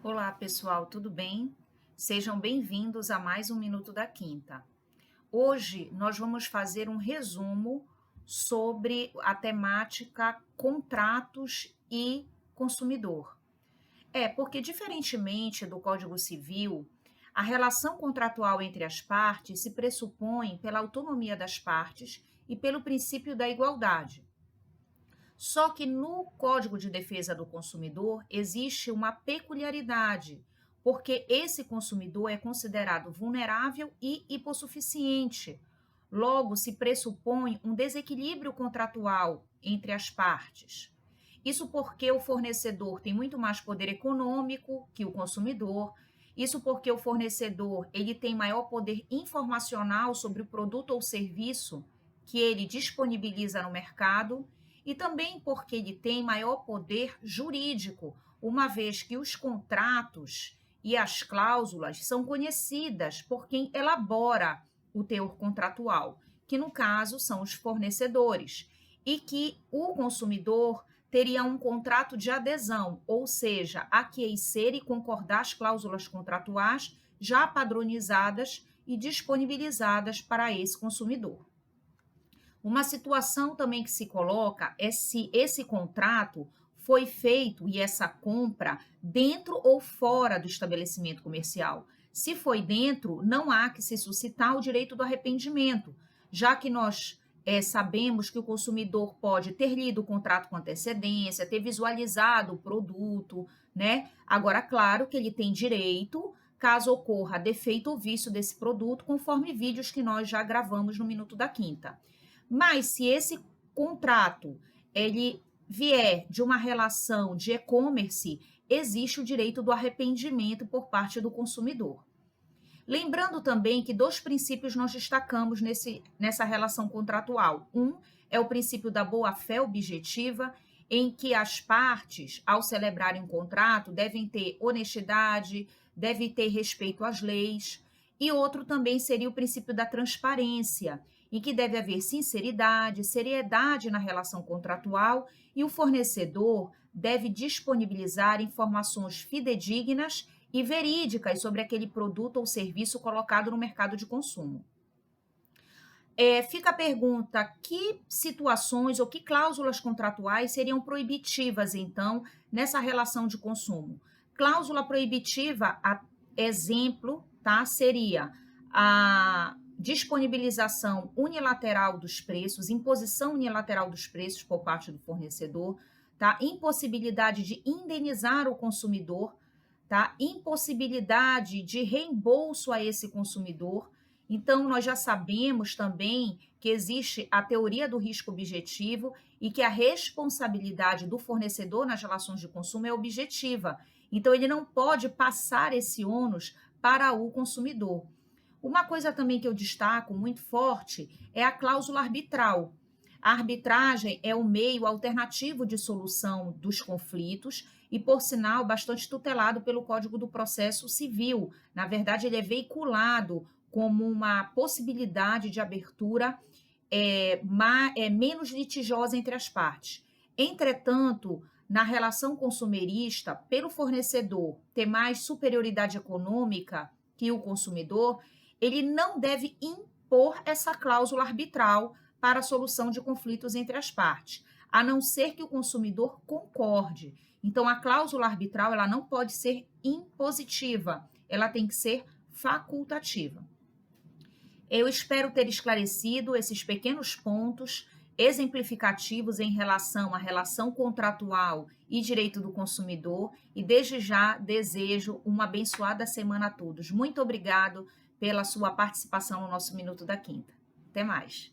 Olá, pessoal, tudo bem? Sejam bem-vindos a mais um Minuto da Quinta. Hoje nós vamos fazer um resumo sobre a temática contratos e consumidor. Porque diferentemente do Código Civil, a relação contratual entre as partes se pressupõe pela autonomia das partes e pelo princípio da igualdade. Só que no Código de Defesa do Consumidor existe uma peculiaridade, porque esse consumidor é considerado vulnerável e hipossuficiente. Logo, se pressupõe um desequilíbrio contratual entre as partes. Isso porque o fornecedor tem muito mais poder econômico que o consumidor. Isso porque o fornecedor ele tem maior poder informacional sobre o produto ou serviço que ele disponibiliza no mercado e também porque ele tem maior poder jurídico, uma vez que os contratos e as cláusulas são conhecidas por quem elabora o teor contratual, que no caso são os fornecedores, e que o consumidor teria um contrato de adesão, ou seja, aquecer e concordar as cláusulas contratuais já padronizadas e disponibilizadas para esse consumidor. Uma situação também que se coloca é se esse contrato foi feito e essa compra dentro ou fora do estabelecimento comercial. Se foi dentro, não há que se suscitar o direito do arrependimento, já que nós sabemos que o consumidor pode ter lido o contrato com antecedência, ter visualizado o produto, né? Agora, claro que ele tem direito, caso ocorra defeito ou vício desse produto, conforme vídeos que nós já gravamos no Minuto da Quinta. Mas se esse contrato ele vier de uma relação de e-commerce, existe o direito do arrependimento por parte do consumidor. Lembrando também que dois princípios nós destacamos nessa relação contratual. Um é o princípio da boa-fé objetiva, em que as partes, ao celebrarem um contrato, devem ter honestidade, devem ter respeito às leis. E outro também seria o princípio da transparência, em que deve haver sinceridade, seriedade na relação contratual e o fornecedor deve disponibilizar informações fidedignas e verídicas sobre aquele produto ou serviço colocado no mercado de consumo. Fica a pergunta: que situações ou que cláusulas contratuais seriam proibitivas, então, nessa relação de consumo? Cláusula proibitiva, exemplo, tá, seria a disponibilização unilateral dos preços, imposição unilateral dos preços por parte do fornecedor, tá? Impossibilidade de indenizar o consumidor, tá? Impossibilidade de reembolso a esse consumidor. Então, nós já sabemos também que existe a teoria do risco objetivo e que a responsabilidade do fornecedor nas relações de consumo é objetiva. Então, ele não pode passar esse ônus para o consumidor. Uma coisa também que eu destaco muito forte é a cláusula arbitral. A arbitragem é o meio alternativo de solução dos conflitos e, por sinal, bastante tutelado pelo Código do Processo Civil. Na verdade, ele é veiculado como uma possibilidade de abertura menos litigiosa entre as partes. Entretanto, na relação consumerista, pelo fornecedor ter mais superioridade econômica que o consumidor, ele não deve impor essa cláusula arbitral para a solução de conflitos entre as partes, a não ser que o consumidor concorde. Então, a cláusula arbitral ela não pode ser impositiva, ela tem que ser facultativa. Eu espero ter esclarecido esses pequenos pontos exemplificativos em relação à relação contratual e direito do consumidor e desde já desejo uma abençoada semana a todos. Muito obrigado pela sua participação no nosso Minuto da Quinta. Até mais.